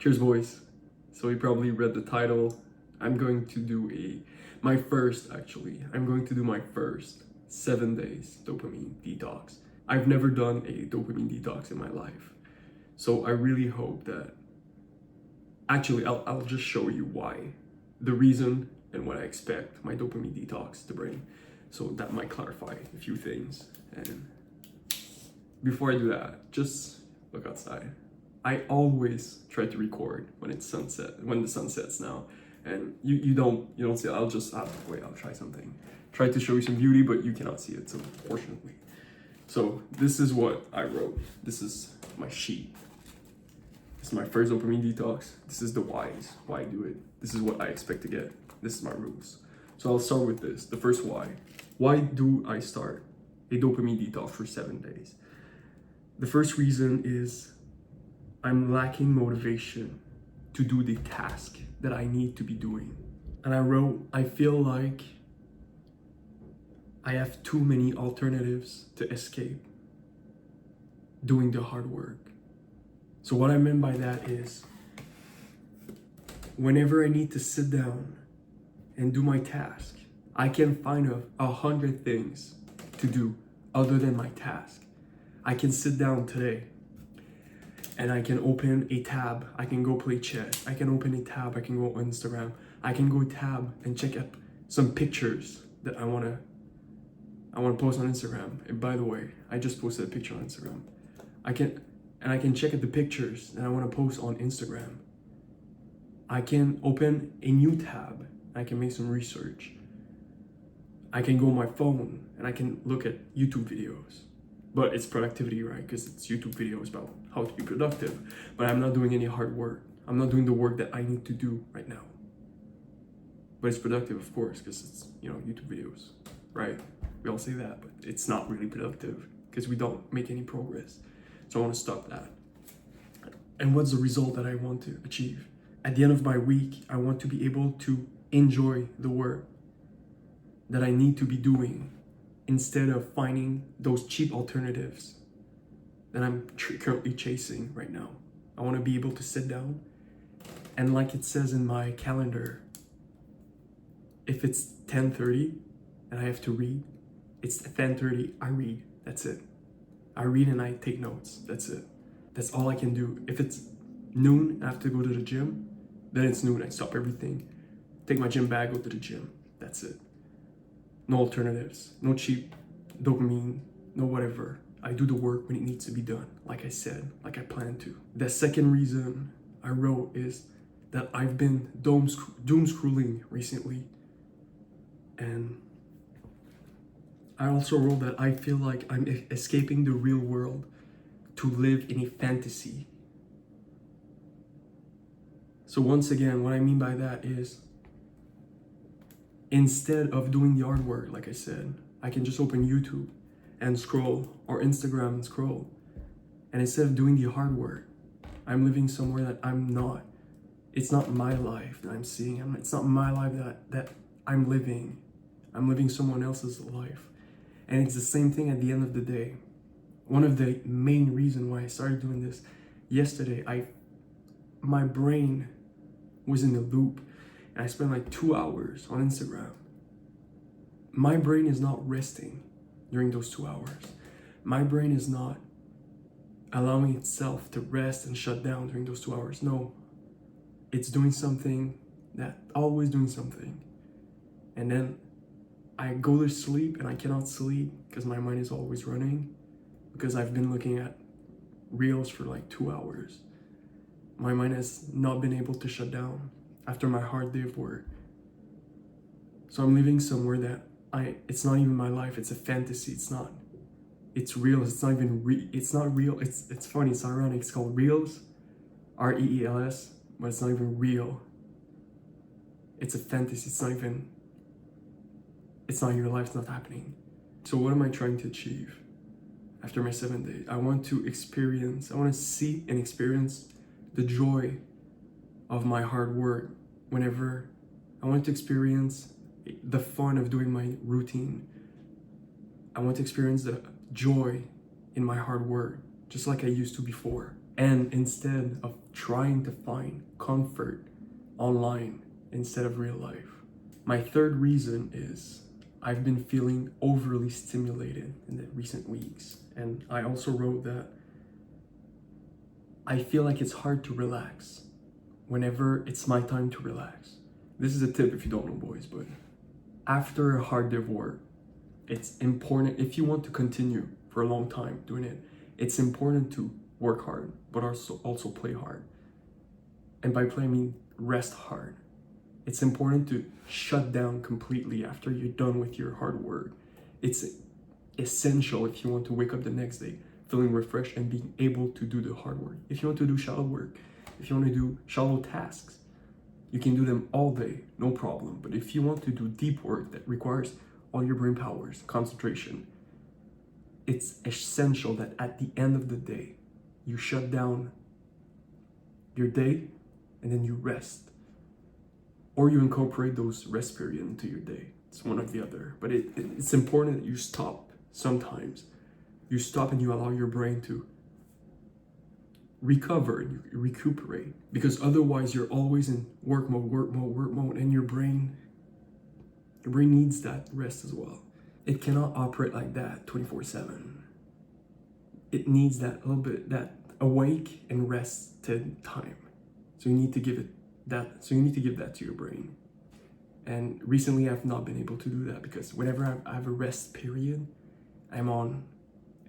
Cheers, boys. So you probably read the title. I'm going to do my first 7 days dopamine detox. I've never done a dopamine detox in my life. So I really hope that, I'll just show you why, the reason and what I expect my dopamine detox to bring. So that might clarify a few things. And before I do that, just look outside. I always try to record when the sun sets now, and you don't see it. I'll try something. Try to show you some beauty, but you cannot see it, so fortunately. So this is what I wrote. This is my sheet. This is my first dopamine detox. This is the whys, why I do it. This is what I expect to get. This is my rules. So I'll start with this. The first why. Why do I start a dopamine detox for 7 days? The first reason is I'm lacking motivation to do the task that I need to be doing. And I wrote, I feel like I have too many alternatives to escape doing the hard work. So what I meant by that is, whenever I need to sit down and do my task, I can find 100 things to do other than my task. I can sit down today and I can open a tab. I can go play chess. I can open a tab. I can go on Instagram. I can go tab and check up some pictures that I wanna post on Instagram. And by the way, I just posted a picture on Instagram. I can check out the pictures that I want to post on Instagram. I can open a new tab. I can make some research. I can go on my phone and I can look at YouTube videos. But it's productivity, right? Because it's YouTube videos about how to be productive. But I'm not doing any hard work. I'm not doing the work that I need to do right now. But it's productive, of course, because it's, YouTube videos, right? We all say that, but it's not really productive because we don't make any progress. So I want to stop that. And what's the result that I want to achieve? At the end of my week, I want to be able to enjoy the work that I need to be doing instead of finding those cheap alternatives that I'm currently chasing right now. I want to be able to sit down and, like it says in my calendar, if it's 10:30 and I have to read, it's 10:30, I read. That's it. I read and I take notes. That's it. That's all I can do. If it's noon and I have to go to the gym, then it's noon. I stop everything, take my gym bag, go to the gym. That's it. No alternatives. No cheap dopamine. No whatever. I do the work when it needs to be done, like I said, like I planned to. The second reason I wrote is that I've been doom scrolling recently, and I also wrote that I feel like I'm escaping the real world to live in a fantasy. So once again, what I mean by that is, instead of doing the hard work, like I said, I can just open YouTube and scroll, or Instagram and scroll. And instead of doing the hard work, I'm living somewhere that I'm not. It's not my life that I'm seeing. It's not my life that I'm living. I'm living someone else's life. And it's the same thing at the end of the day. One of the main reasons why I started doing this yesterday, my brain was in a loop and I spent like 2 hours on Instagram. My brain is not resting during those 2 hours. My brain is not allowing itself to rest and shut down during those 2 hours. No, it's doing something, always doing something. And then I go to sleep and I cannot sleep because my mind is always running, because I've been looking at reels for like 2 hours. My mind has not been able to shut down after my hard day of work. So I'm living somewhere that it's not even my life. It's a fantasy. It's real. It's not even it's not real. It's funny. It's ironic. It's called Reels, REELS, but it's not even real. It's a fantasy. It's not your life. It's not happening. So what am I trying to achieve after my 7 days? I want to see and experience the joy of my hard work. Whenever I want to experience the fun of doing my routine, I want to experience the joy in my hard work, just like I used to before. And instead of trying to find comfort online instead of real life. My third reason is I've been feeling overly stimulated in the recent weeks. And I also wrote that I feel like it's hard to relax whenever it's my time to relax. This is a tip if you don't know, boys, but after a hard day of work, it's important, if you want to continue for a long time doing it, it's important to work hard, but also play hard. And by play, I mean rest hard. It's important to shut down completely after you're done with your hard work. It's essential if you want to wake up the next day feeling refreshed and being able to do the hard work. If you want to do shallow work, if you want to do shallow tasks, you can do them all day, no problem. But if you want to do deep work that requires all your brain powers, concentration, it's essential that at the end of the day, you shut down your day and then you rest. Or you incorporate those rest periods into your day. It's one or the other. But it's important that you stop sometimes. You stop and you allow your brain to recover and you recuperate. Because otherwise you're always in work mode, and your brain needs that rest as well. It cannot operate like that 24/7. It needs that little bit, that awake and rested time. So you need to give that to your brain. And recently I've not been able to do that because whenever I have a rest period, I'm on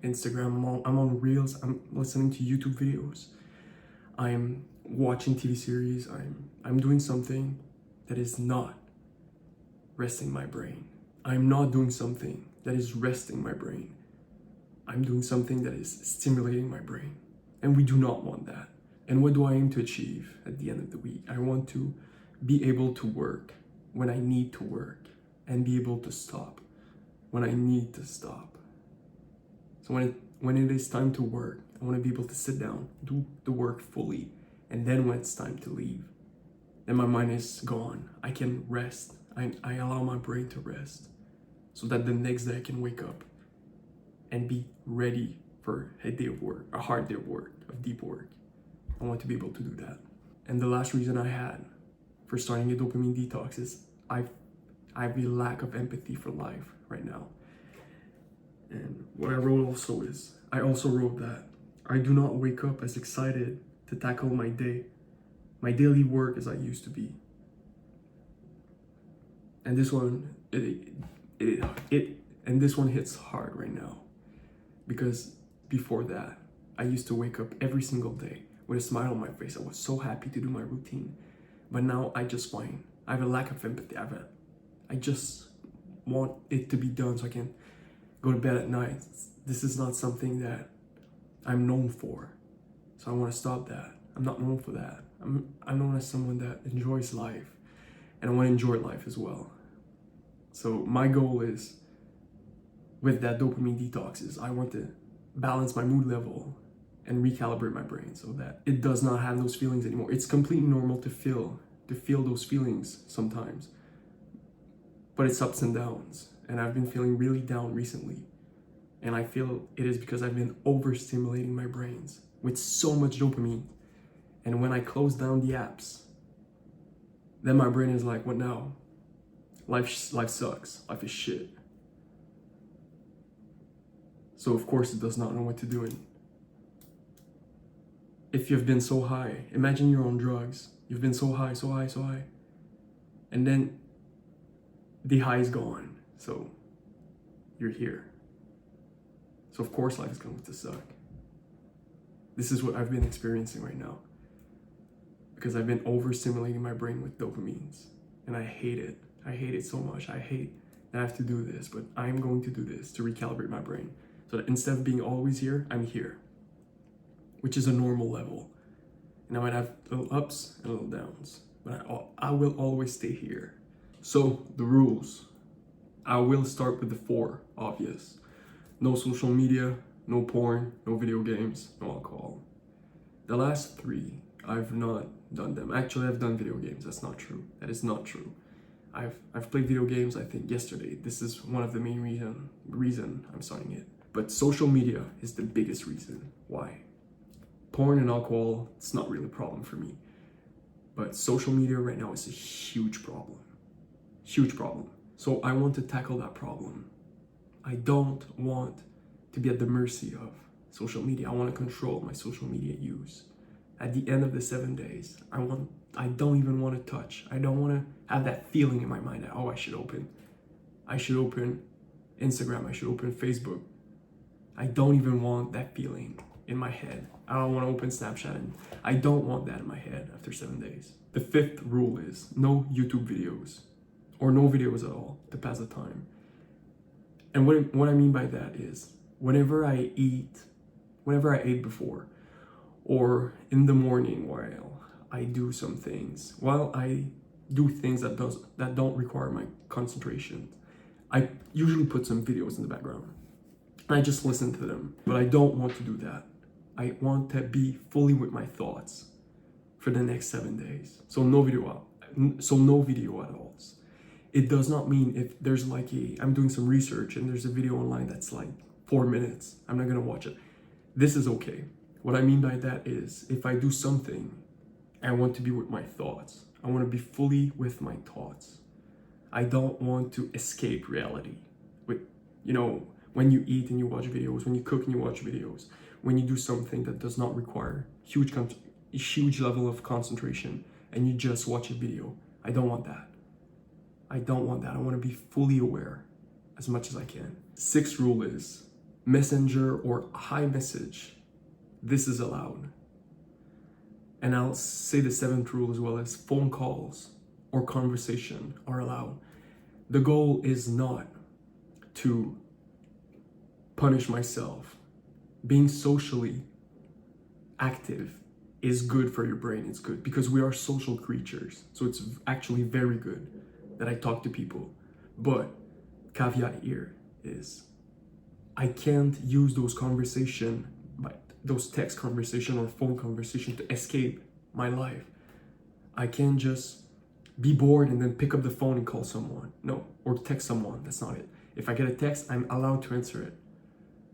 Instagram, I'm on Reels, I'm listening to YouTube videos, I'm watching TV series, I'm doing something that is not resting my brain. I'm not doing something that is resting my brain. I'm doing something that is stimulating my brain. And we do not want that. And what do I aim to achieve at the end of the week? I want to be able to work when I need to work and be able to stop when I need to stop. So when it is time to work, I want to be able to sit down, do the work fully, and then when it's time to leave, then my mind is gone. I can rest. I allow my brain to rest so that the next day I can wake up and be ready for a day of work, a hard day of work, of deep work. I want to be able to do that. And the last reason I had for starting a dopamine detox is I have a lack of empathy for life right now. And what I wrote also is, I also wrote that I do not wake up as excited to tackle my day, my daily work as I used to be. And this one, this one hits hard right now, because before that, I used to wake up every single day with a smile on my face. I was so happy to do my routine, but now I just find I have a lack of empathy. I just want it to be done so I can go to bed at night. This is not something that I'm known for, so I want to stop that. I'm not known for that. I'm known as someone that enjoys life, and I want to enjoy life as well. So my goal is, with that dopamine detox, is I want to balance my mood level and recalibrate my brain so that it does not have those feelings anymore. It's completely normal to feel those feelings sometimes, but it's ups and downs. And I've been feeling really down recently. And I feel it is because I've been overstimulating my brains with so much dopamine. And when I close down the apps, then my brain is like, what now? Life sucks. Life is shit. So of course it does not know what to do. And if you've been so high, imagine you're on drugs. You've been so high. And then the high is gone. So you're here. So of course life is going to suck. This is what I've been experiencing right now, because I've been overstimulating my brain with dopamines, and I hate it. I hate it so much. I hate that I have to do this, but I'm going to do this to recalibrate my brain so that instead of being always here, I'm here, which is a normal level. And I might have little ups and little downs, but I will always stay here. So the rules, I will start with the 4 obvious. No social media, no porn, no video games, no alcohol. The last 3, I've not done them. Actually, I've done video games. That's not true. That is not true. I've played video games, I think, yesterday. This is one of the main reason I'm starting it. But social media is the biggest reason why. Porn and alcohol, it's not really a problem for me. But social media right now is a huge problem. Huge problem. So I want to tackle that problem. I don't want to be at the mercy of social media. I want to control my social media use. At the end of the 7 days, I don't even want to touch. I don't want to have that feeling in my mind that, oh, I should open Instagram, I should open Facebook. I don't even want that feeling in my head. I don't want to open Snapchat, and I don't want that in my head after 7 days. The fifth rule is no YouTube videos, or no videos at all to pass the time. And what I mean by that is whenever I ate before, or in the morning while I do some things, while I do things that don't require my concentration, I usually put some videos in the background. I just listen to them, but I don't want to do that. I want to be fully with my thoughts for the next 7 days. So no video at all. It does not mean if there's I'm doing some research and there's a video online that's like 4 minutes, I'm not gonna watch it. This is okay. What I mean by that is if I do something, I want to be with my thoughts. I want to be fully with my thoughts. I don't want to escape reality. When you eat and you watch videos, when you cook and you watch videos, when you do something that does not require huge level of concentration and you just watch a video, I don't want that. I want to be fully aware as much as I can. Sixth rule is messenger or iMessage. This is allowed. And I'll say the seventh rule as well as phone calls or conversation are allowed. The goal is not to punish myself. Being socially active is good for your brain. It's good because we are social creatures. So it's actually very good that I talk to people. But caveat here is I can't use those text conversation or phone conversation to escape my life. I can't just be bored and then pick up the phone and call someone. No, or text someone. That's not it. If I get a text, I'm allowed to answer it.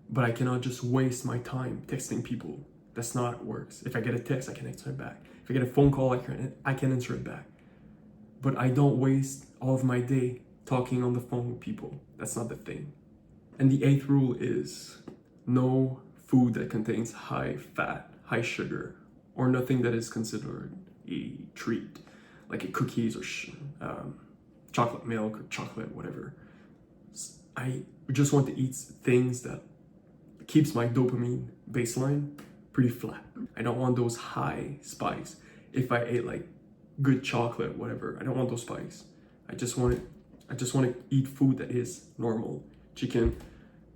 But I cannot just waste my time texting people. That's not how it works. If I get a text, I can answer it back. If I get a phone call, I can answer it back. But I don't waste all of my day talking on the phone with people. That's not the thing. And the eighth rule is no food that contains high fat, high sugar, or nothing that is considered a treat, like a cookies or chocolate milk or chocolate, whatever. I just want to eat things that keeps my dopamine baseline pretty flat. I don't want those high spikes. If I ate like good chocolate, whatever, I don't want those spikes. I just want to eat food that is normal. Chicken,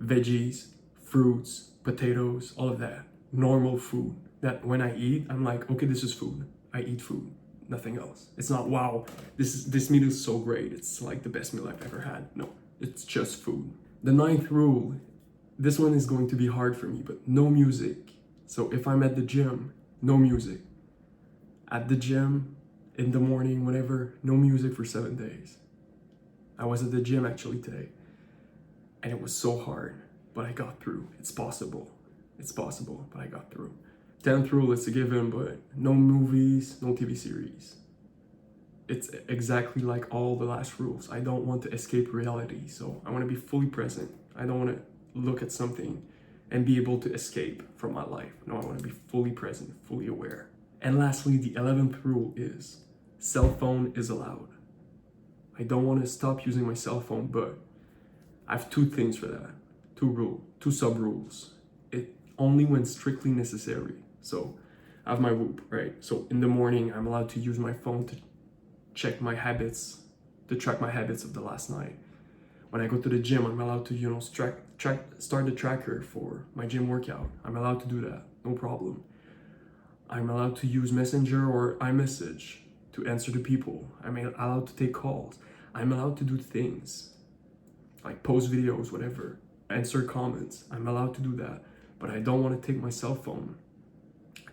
veggies, fruits, potatoes, all of that. Normal food that when I eat, I'm like, okay, this is food. I eat food, nothing else. It's not, wow, this meal is so great. It's like the best meal I've ever had. No, it's just food. The ninth rule, this one is going to be hard for me, but no music. So if I'm at the gym, no music. At the gym, in the morning, whenever, no music for 7 days. I was at the gym actually today, and it was so hard, but I got through. It's possible, but I got through. 10th rule is a given, but no movies, no TV series. It's exactly like all the last rules. I don't want to escape reality, so I want to be fully present. I don't want to look at something and be able to escape from my life. No, I want to be fully present, fully aware. And lastly, the 11th rule is cell phone is allowed. I don't want to stop using my cell phone, but I have two things for that. Two sub rules. It only when strictly necessary. So I have my Whoop, right? So in the morning, I'm allowed to use my phone to check my habits, to track my habits of the last night. When I go to the gym, I'm allowed to, start the tracker for my gym workout. I'm allowed to do that, no problem. I'm allowed to use Messenger or iMessage to answer to people. I'm allowed to take calls. I'm allowed to do things like post videos, whatever, answer comments. I'm allowed to do that, but I don't want to take my cell phone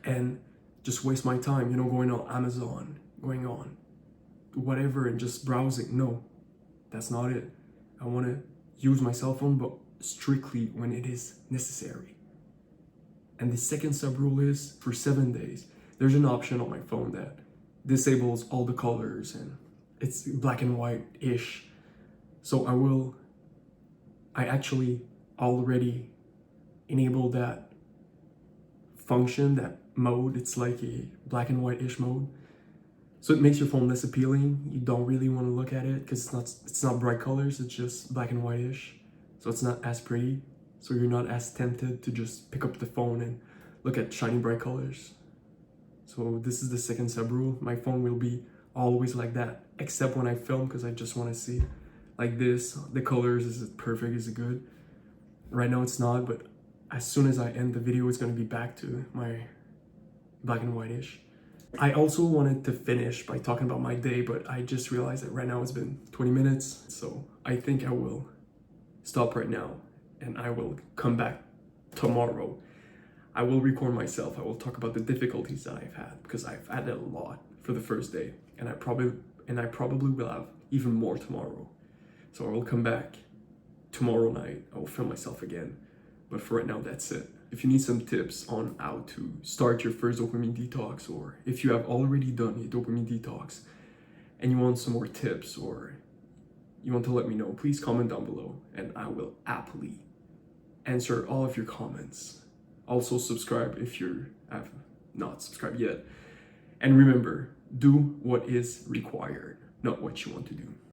and just waste my time, going on Amazon, going on whatever and just browsing. No, that's not it. I want to use my cell phone, but strictly when it is necessary. And the second sub rule is for 7 days. There's an option on my phone that disables all the colors and it's black and white-ish. So I actually already enabled that function, that mode. It's like a black and white-ish mode. So it makes your phone less appealing. You don't really want to look at it because it's not bright colors, it's just black and white-ish. So it's not as pretty. So you're not as tempted to just pick up the phone and look at shiny bright colors. So this is the second sub rule. My phone will be always like that, except when I film, because I just want to see like this, the colors, is it perfect, is it good? Right now it's not, but as soon as I end the video, it's going to be back to my black and white-ish. I also wanted to finish by talking about my day, but I just realized that right now it's been 20 minutes. So I think I will stop right now and I will come back tomorrow. I will record myself. I will talk about the difficulties that I've had, because I've had a lot for the first day, and I probably will have even more tomorrow. So I will come back tomorrow night. I will film myself again. But for right now, that's it. If you need some tips on how to start your first dopamine detox, or if you have already done a dopamine detox and you want some more tips, or you want to let me know, please comment down below and I will happily answer all of your comments. Also subscribe if you have not subscribed yet. And remember, do what is required, not what you want to do.